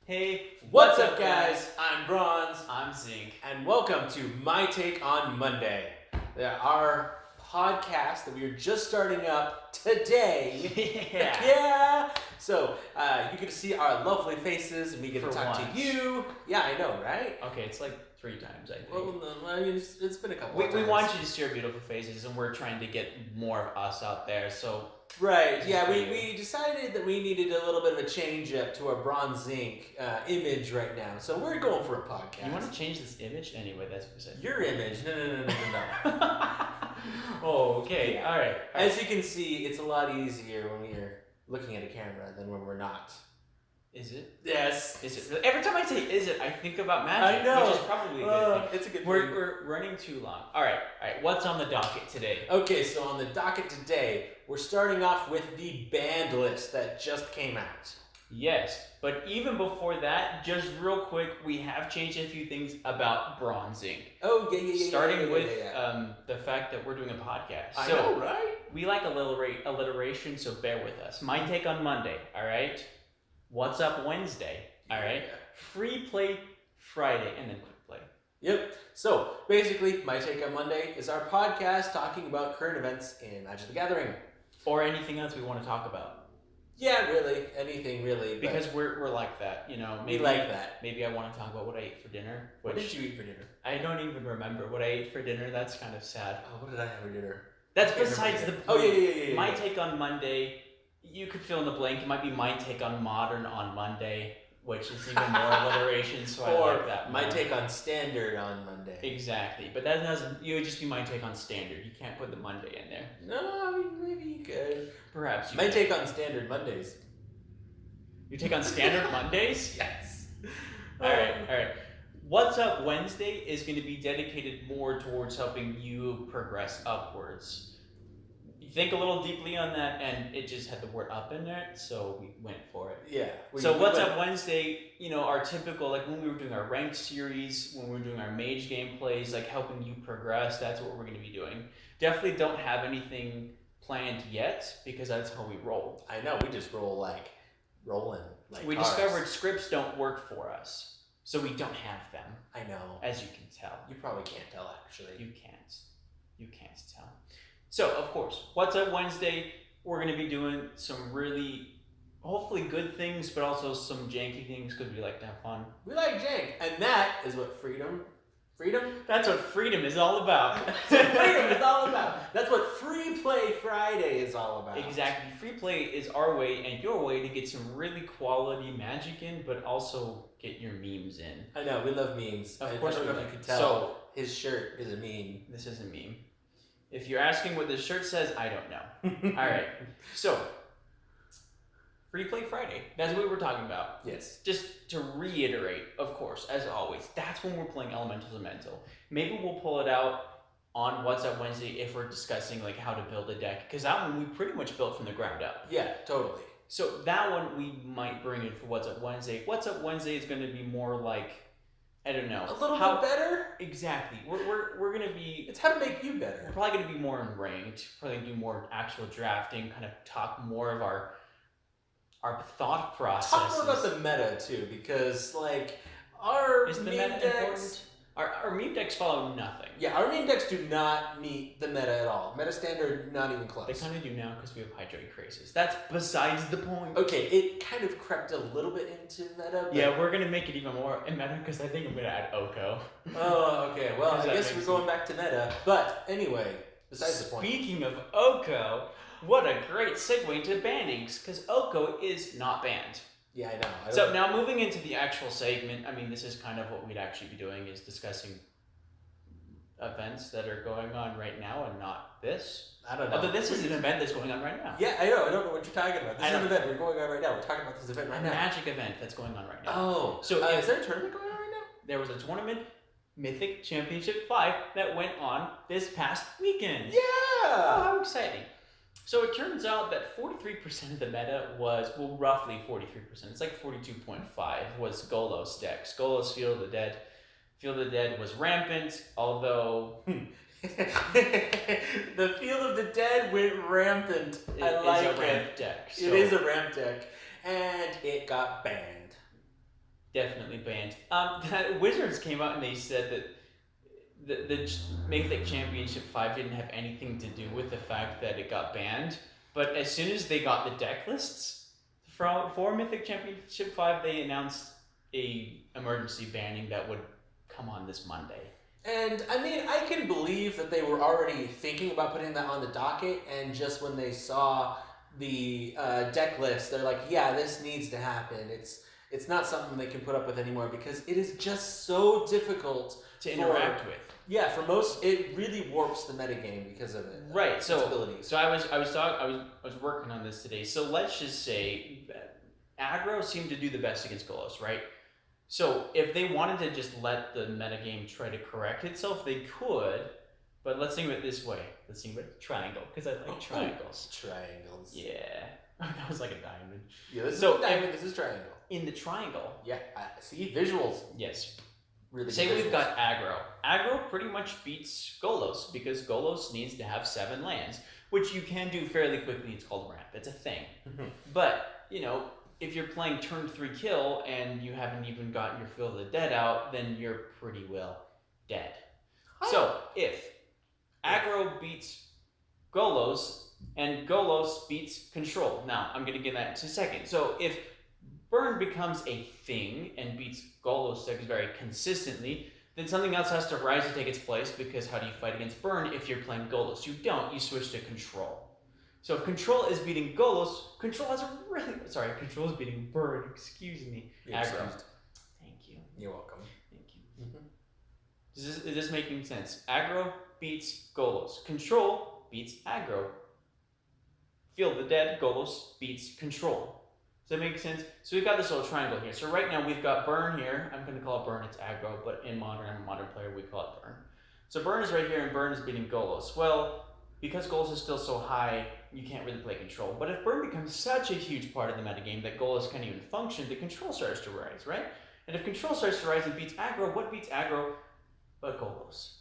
Hey, What's up, guys? I'm Bronze, I'm Zinc. and welcome to My Take on Monday, our podcast that we are just starting up today. Yeah. So you get to see our lovely faces, and we get For to talk once. to you. Yeah, I know, right? Okay, it's like 3 times, I think. Well, no, I mean, it's been a couple we of times. want you to see our beautiful faces, and we're trying to get more of us out there. So Right, yeah, for we, you. we decided that we needed a little bit of a change up to our Bronze Zinc image right now. So we're going for a podcast. you want to change this image anyway? That's besides Your image? No. Oh, okay. All right. As you can see, it's a lot easier when we are looking at a camera than when we're not. Is it? Yes. Is it? Every time I say "is it," I think about magic. I know. Which is probably a good thing. It's a good thing. We're running too long. All right. What's on the docket today? Okay, so on the docket today, we're starting off with the band list that just came out. Yes, but even before that, just real quick, we have changed a few things about Bronzing. Oh, yeah. Starting with the fact that we're doing a podcast. I So, know, right? we like alliteration, so bear with us. My Take on Monday, all right? What's Up Wednesday, all right? Yeah. Free Play Friday, and then Quick Play. Yep. So, basically, My Take on Monday is our podcast talking about current events in Magic the Gathering. Or anything else we want to talk about. Yeah, really. Anything, really. but Because we're like that, you know. we like that. Maybe I want to talk about what I ate for dinner. What Which did you eat for dinner? I don't even remember what I ate for dinner. That's kind of sad. Oh, what did I have for dinner? That's Can't besides the remember. point. Oh, yeah. My take on Monday, you could fill in the blank. It might be my take on modern on Monday, which is even more alliteration, so I Or like that my more. take on standard on Monday. Exactly, but that doesn't. It would just be my take on standard. You can't put the Monday in there. No, I mean, maybe you could. Perhaps you My could. take on standard Mondays. Your take on standard Mondays? Yes. All right. What's Up Wednesday is going to be dedicated more towards helping you progress upwards. You think a little deeply on that, and it just had the word up in there, so we went for it. Yeah. So What's Up Wednesday, our typical, like when we were doing our ranked series, when we were doing our mage gameplays, like helping you progress, that's what we're going to be doing. Definitely don't have anything planned yet, because that's how we roll. I know, we just rolling. Like We cars. discovered scripts don't work for us, so we don't have them, I know. as you can tell. You probably can't tell, actually. You can't tell. So, of course, What's Up Wednesday, we're going to be doing some really, hopefully good things, but also some janky things, because we like to have fun. We like jank, and that is what freedom. That's what freedom is all about. That's what freedom is all about. That's what Free Play Friday is all about. Exactly. Free play is our way and your way to get some really quality magic in, but also get your memes in. I know, we love memes. Of course I don't we know if like you it. could tell. So- his shirt is a meme. This is a meme. If you're asking what this shirt says, I don't know. All right. So, Free Play Friday. That's what we're talking about. Yes. Just to reiterate, of course, as always, that's when we're playing Elemental Elemental. Maybe we'll pull it out on What's Up Wednesday if we're discussing like how to build a deck, because that one we pretty much built from the ground up. Yeah, totally. So that one we might bring in for What's Up Wednesday. What's Up Wednesday is going to be more like, I don't know, A little bit better? exactly. We're going to be. It's how to make you We're better. probably going to be more in ranked. Probably do more actual drafting. Kind of talk more of our thought processes. Talk more about the meta, too, because, like, our Is the meme meta decks... important? Our meme decks follow nothing. Yeah, our meme decks do not meet the meta at all. Meta standard, not even close. They kind of do now because we have Hydrate Crazes. That's besides the point. Okay, it kind of crept a little bit into meta, but... Yeah, we're gonna make it even more meta because I think I'm gonna add Oko. Oh, okay. Well, Because I that guess we're makes going back to meta. But anyway, besides the point. Speaking of Oko, what a great segue to bannings because Oko is not banned. Yeah, I know. So now moving into the actual segment, I mean, this is kind of what we'd actually be doing is discussing events that are going on right now and not this. I don't know. Although this is an event that's going on right now. Yeah, I know. I don't know what you're talking about. This I is an know. event we're going on right now. We're talking about this event right A now. magic event that's going on right now. Oh, So is there a tournament going on right now? There was a tournament, Mythic Championship 5, that went on this past weekend. Oh, Yeah. how exciting. So it turns out that 43% of the meta was, well, roughly 43%, it's like 42.5, was Golos decks. Golos Field of the Dead. Field of the Dead was rampant, although The Field of the Dead went rampant. it I is like a it. ramp deck. It is a ramp deck. And it got banned. definitely banned. Wizards came out and they said that the Mythic Championship 5 didn't have anything to do with the fact that it got banned. But as soon as they got the deck lists for Mythic Championship 5, they announced a emergency banning that would come on this Monday. And I mean, I can believe that they were already thinking about putting that on the docket, and just when they saw the deck list, they're like, yeah, this needs to happen. It's not something they can put up with anymore because it is just so difficult to interact with. Yeah, for most, it really warps the metagame because of it. Right. So abilities. I was working on this today. So let's just say aggro seemed to do the best against Golos, right? So if they wanted to just let the metagame try to correct itself, they could. But let's think of it this way. Let's think of it triangle, because I like triangles. Triangles. Yeah. That was like a diamond. Yeah, this is a diamond. This is triangle. In the triangle. Yeah. See visuals. Yes. Really. Say we've got aggro. Aggro pretty much beats Golos because Golos needs to have 7 lands, which you can do fairly quickly. It's called ramp. It's a thing. But, if you're playing turn 3 kill and you haven't even gotten your Fill of the Dead out, then you're pretty well dead. So if aggro beats Golos and Golos beats control, now I'm going to get that in a second. So if burn becomes a thing and beats Golos decks very consistently, then something else has to rise to take its place, because how do you fight against burn if you're playing Golos? You don't. You switch to control. So if control is beating Golos, control is beating burn. Excuse me. Aggro. Thank you. You're welcome. Thank you. Is this making sense? Aggro beats Golos. Control beats aggro. Fill the Dead, Golos beats control. Does that make sense? So we've got this little triangle here. So right now we've got burn here. I'm going to call it burn. It's aggro, but in modern, I'm a modern player, we call it burn. So burn is right here, and burn is beating Golos. Well, because Golos is still so high, you can't really play control. But if burn becomes such a huge part of the metagame that Golos can't even function, the control starts to rise, right? And if control starts to rise and beats aggro, what beats aggro but Golos?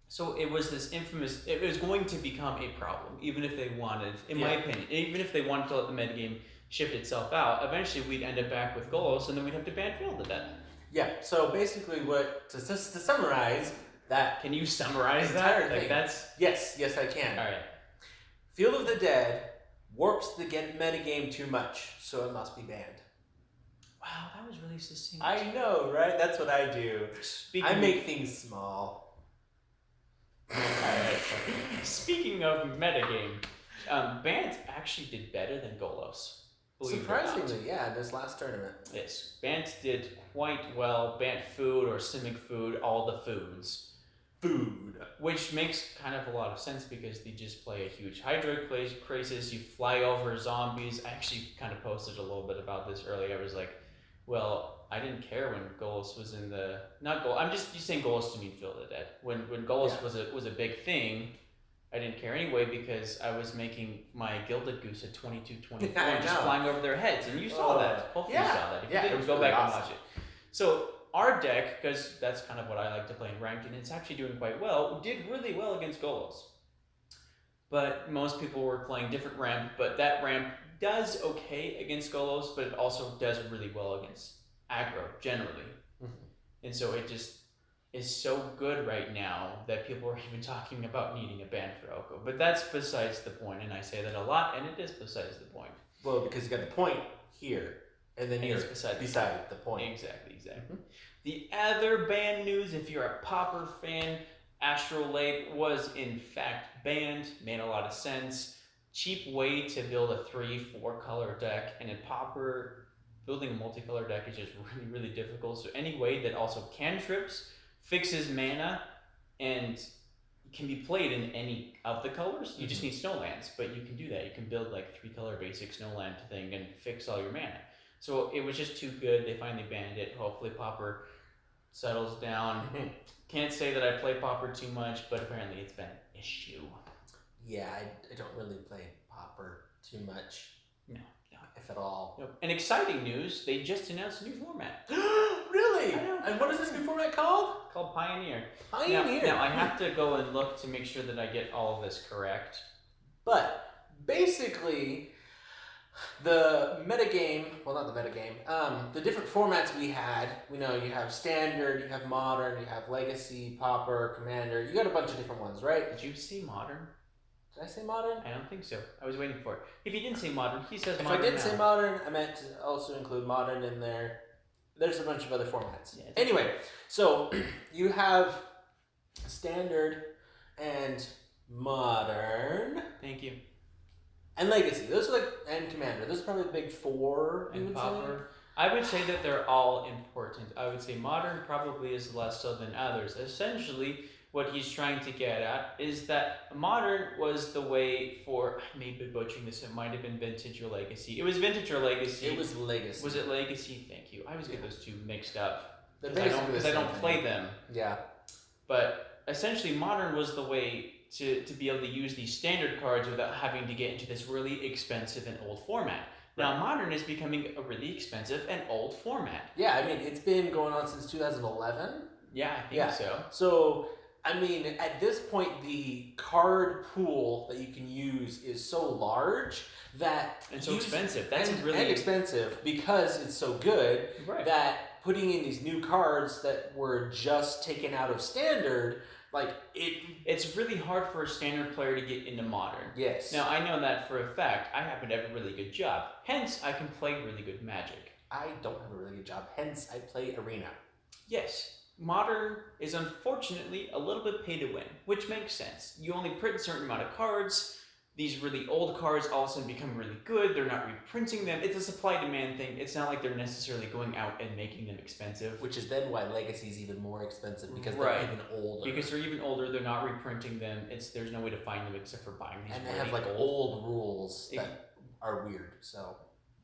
So it was this infamous, it was going to become a problem, even if they wanted, in my opinion, even if they wanted to let the metagame shift itself out, eventually we'd end up back with Golos, and then we'd have to ban Fill of the Dead. Yeah, so basically to summarize that... Can you summarize that? Like that's... Yes, I can. Alright. Fill of the Dead warps the metagame too much, so it must be banned. Wow, that was really succinct. I know, right? That's what I do. I make things small. Alright. Speaking of metagame, Bant actually did better than Golos. Surprisingly, yeah, this last tournament. Yes, Bant did quite well. Bant food or Simic food, all the foods. Food. Which makes kind of a lot of sense because they just play a huge Hydra crisis. You fly over zombies. I actually kind of posted a little bit about this earlier. I was like, well, I didn't care when Golos was in the... Not Golos, I'm just saying Golos to mean Fill of the Dead. When Golos was a big thing, I didn't care anyway because I was making my Gilded Goose at 22-24 and just flying over their heads. And you saw that. Hopefully you saw that. If you didn't, go back and watch it. So our deck, because that's kind of what I like to play in ranked, and it's actually doing quite well, did really well against Golos. But most people were playing different ramp, but that ramp does okay against Golos, but it also does really well against aggro, generally. And so it just is so good right now that people are even talking about needing a ban for Oko. But that's besides the point, and I say that a lot, and it is besides the point. Well, because you got the point here, and then you're beside the point. Exactly. The other ban news, if you're a Pauper fan, Astrolabe was in fact banned. Made a lot of sense. Cheap way to build a 3-4 color deck, and in Pauper, building a multicolor deck is just really, really difficult. So any way that also cantrips, fixes mana, and can be played in any of the colors. You just need snowlands, but you can do that. You can build like 3-color basic snowland thing and fix all your mana. So it was just too good. They finally banned it. Hopefully Pauper settles down. Can't say that I play Pauper too much, but apparently it's been an issue. Yeah, I don't really play Pauper too much. No. If at all. Nope. And exciting news, they just announced a new format. Really? I know. And what is this new format called? Called Pioneer. Pioneer. Now I have to go and look to make sure that I get all of this correct. But basically, The metagame, well, not the metagame, the different formats we had, you have standard, you have modern, you have legacy, pauper, commander, you got a bunch of different ones, right? Did you say modern? Did I say modern? I don't think so. I was waiting for it. If you didn't say modern, he says If modern. I didn't now. say modern, I meant to also include modern in there. There's a bunch of other formats. Yeah, anyway, so you have standard and modern Thank you. and legacy. Those are and commander. Those are probably the big four. You And would pauper. I would say that they're all important. I would say modern probably is less so than others. Essentially, what he's trying to get at is that modern was the way for, I may be butchering this, it might have been vintage or legacy. It was vintage or legacy. It was legacy. Was it legacy? Thank you. I always get those two mixed up They're because basically I don't play them. Yeah. But essentially, modern was the way to be able to use these standard cards without having to get into this really expensive and old format. Now, modern is becoming a really expensive and old format. Yeah, I mean, it's been going on since 2011. Yeah, I think so. So, I mean, at this point, the card pool that you can use is so large that And so expensive. That's really and expensive because it's so good right. that putting in these new cards that were just taken out of standard, it's really hard for a standard player to get into modern. Yes. Now, I know that for a fact. I happen to have a really good job. Hence, I can play really good Magic. I don't have a really good job. Hence, I play Arena. Yes. Modern is unfortunately a little bit pay to win, which makes sense. You only print a certain amount of cards. These really old cards all of a sudden become really good. They're not reprinting them. It's a supply-demand thing. It's not like they're necessarily going out and making them expensive. Which is then why Legacy is even more expensive because Right. they're even older. Because they're even older, they're not reprinting them. There's no way to find them except for buying these. and they really have old rules that are weird. So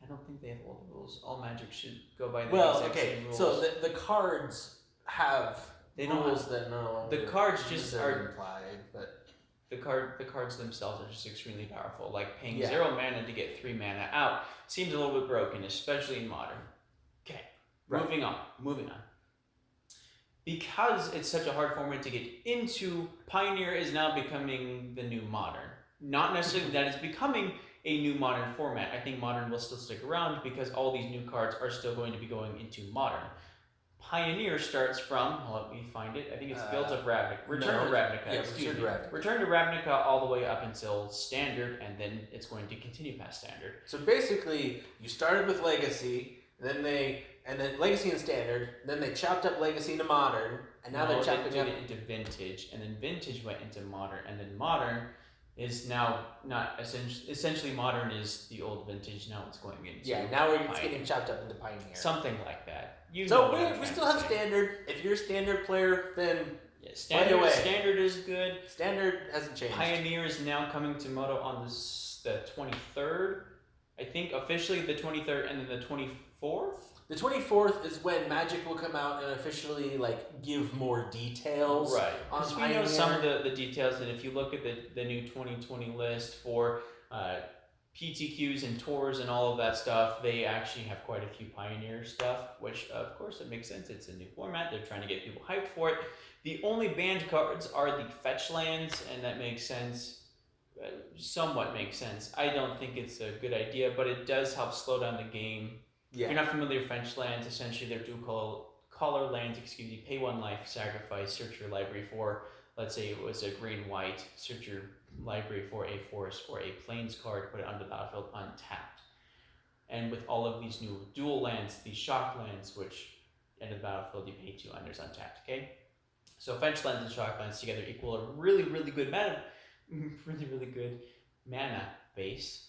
I don't think they have old rules. All Magic should go by the well, exact okay. same rules. So the cards have They don't rules have- that no the cards just necessarily are- implied, but the cards themselves are just extremely powerful. Like paying Yeah. 0 mana to get 3 mana out seems a little bit broken, especially in modern. Okay, Right. moving on. Because it's such a hard format to get into, Pioneer is now becoming the new modern. Not necessarily that it's becoming a new modern format. I think modern will still stick around because all these new cards are still going to be going into modern. Pioneer starts from, let me find it, I think it's Guilds of Ravnica. Return to Ravnica, yeah, excuse me. Return to Ravnica. Return to Ravnica all the way up until Standard, and then it's going to continue past Standard. So basically, you started with Legacy, and then Legacy and Standard, then they chopped up Legacy into Modern, and now they're chopping they up. did it into Vintage, and then Vintage went into Modern, and then Modern is now not essentially Modern is the old Vintage. Now it's going into Now it's Pioneer. getting chopped up into Pioneer. Something like that. You know So what I'm we trying still to have say. Standard. If you're a Standard player, then Yeah, away. Standard is good. Standard hasn't changed. Pioneer is now coming to Moto on the 23rd. I think officially the 23rd, and then the 24th. The 24th is when Magic will come out and officially give more details. Right. on Because we know Pioneer. some of the details, and if you look at the new 2020 list for PTQs and tours and all of that stuff, they actually have quite a few Pioneer stuff, which of course it makes sense. It's a new format. They're trying to get people hyped for it. The only banned cards are the fetch lands, and that makes sense. Somewhat makes sense. I don't think it's a good idea, but it does help slow down the game. If you're not familiar with fetch lands, essentially they're color lands, pay 1 life, sacrifice, search your library for, let's say it was a green-white, search your library for a forest or a plains card, put it on the battlefield untapped. And with all of these new dual lands, these shock lands, which end of the battlefield you pay 2 unders untapped, okay? So fetch lands and shock lands together equal a really, really good mana base,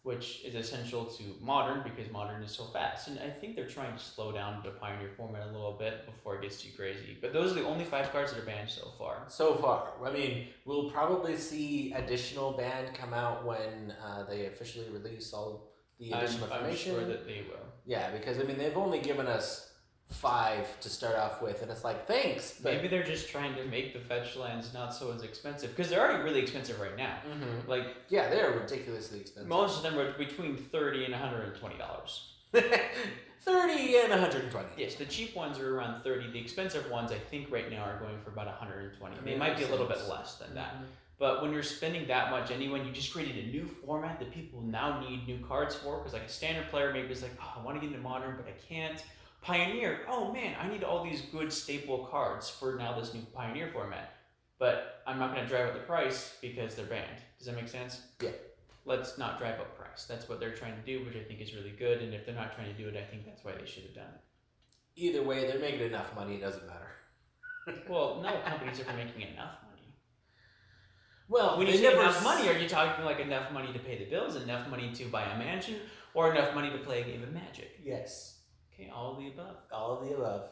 which is essential to Modern because Modern is so fast. And I think they're trying to slow down the Pioneer format a little bit before it gets too crazy. But those are the only 5 cards that are banned so far. So far. I mean, we'll probably see additional ban come out when they officially release all the additional information. I'm sure that they will. Yeah, because they've only given us 5 to start off with, and it's thanks. But Maybe they're just trying to make the fetch lands not so as expensive because they're already really expensive right now. Mhm. Like they're ridiculously expensive. most of them are between $30 and $120. 30 and 120. Yes, the cheap ones are around 30. The expensive ones, I think, right now are going for about 120. They That might be a makes little bit sense. less than that. But when you're spending that much anyway, you just created a new format that people now need new cards for. Because like a standard player maybe is like, oh, I want to get into modern, but I can't. Pioneer, oh man, I need all these good staple cards for now this new Pioneer format. But I'm not going to drive up the price because they're banned. Does that make sense? Yeah. Let's not drive up price. That's what they're trying to do, which I think is really good. And if they're not trying to do it, I think that's why they should have done it. Either way, they're making enough money. It doesn't matter. Well, no companies are making enough money. Well, When you they say never enough money, are you talking like enough money to pay the bills, enough money to buy a mansion, or enough money to play a game of Magic? Yes, Okay, all of the above. all of the above.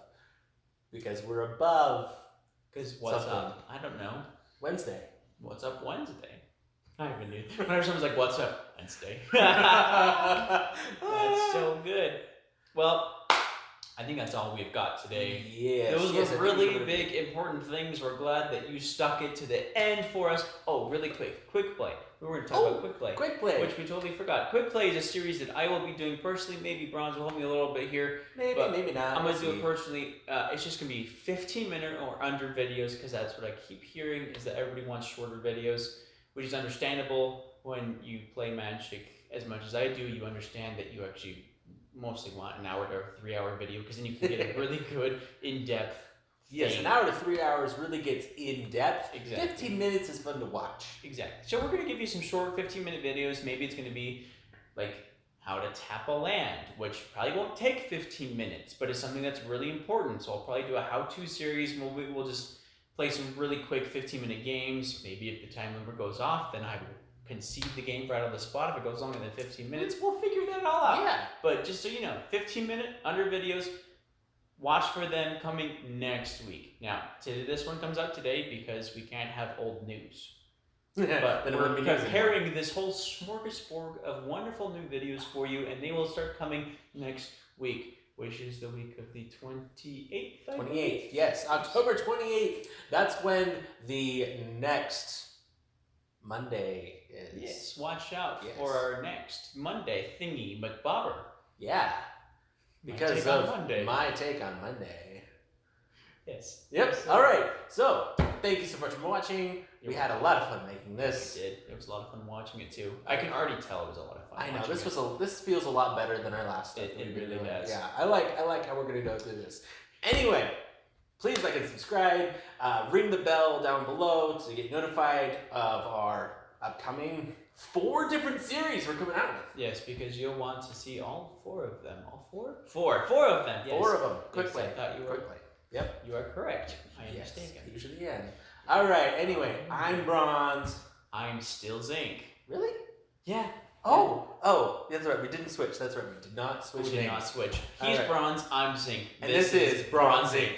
Because we're above Because what's Something. up? I don't know. Wednesday. What's up Wednesday? I even knew. Whenever someone's like, "What's up Wednesday?" That's so good. Well, I think that's all we've got today. Yes. Those yes, I were think really we're- big, important things. We're glad that you stuck it to the end for us. Oh, really quick play. We were going to talk about quick play. Quick play. Which we totally forgot. Quick play is a series that I will be doing personally. Maybe Bronze will help me a little bit here. Maybe, but maybe not. I'm going We'll to do see. it personally. It's just going to be 15-minute or under videos because that's what I keep hearing is that everybody wants shorter videos, which is understandable when you play Magic as much as I do. You understand that you actually mostly want an hour to 3 hour video because then you can get a really good in-depth Yes, thing. an hour to 3 hours really gets in depth. Exactly. 15 minutes is fun to watch. Exactly. So we're going to give you some short 15-minute videos. Maybe it's going to be like how to tap a land, which probably won't take 15 minutes, but it's something that's really important. So I'll probably do a how-to series. Maybe we'll just play some really quick 15-minute games. Maybe if the time limit goes off, then I will concede the game right on the spot. If it goes longer than 15 minutes, we'll figure that all out. Yeah. But just so you know, 15-minute under videos. Watch for them coming next week. Now, this one comes out today because we can't have old news. But Then it we're wouldn't be news anymore. preparing this whole smorgasbord of wonderful new videos for you, and they will start coming next week, which is the week of the 28th. I 28th, believe? yes. October 28th. That's when the next Monday is. Yes, watch out Yes. for our next Monday thingy McBobber. Yeah. My Because take on of Monday. my take on Monday. Yes. Yep. Yes, All right. So, thank you so much for watching. We You're had a lot of fun making We this. did. It was a lot of fun watching it too. I can already tell it was a lot of fun. I know watching it. this feels a lot better than our last stuff. It we've been really doing. does. Yeah, I like how we're gonna go through this. Anyway, please like and subscribe. Ring the bell down below to get notified of our upcoming 4 different series we're coming out with. Yes, because you'll want to see all 4 of them. All 4? 4 of them. Yes. 4 of them. Quick Yes, play. I thought you were. Quick play. Yep. You are correct. I am Yes. mistaken. Usually am. All right. Anyway, I'm Bronze. I'm still Zinc. Really? Yeah. Oh, that's right. We didn't switch. That's right. We did not switch We did names. not switch. All He's right. Bronze. I'm Zinc. And this is Bronze Zinc.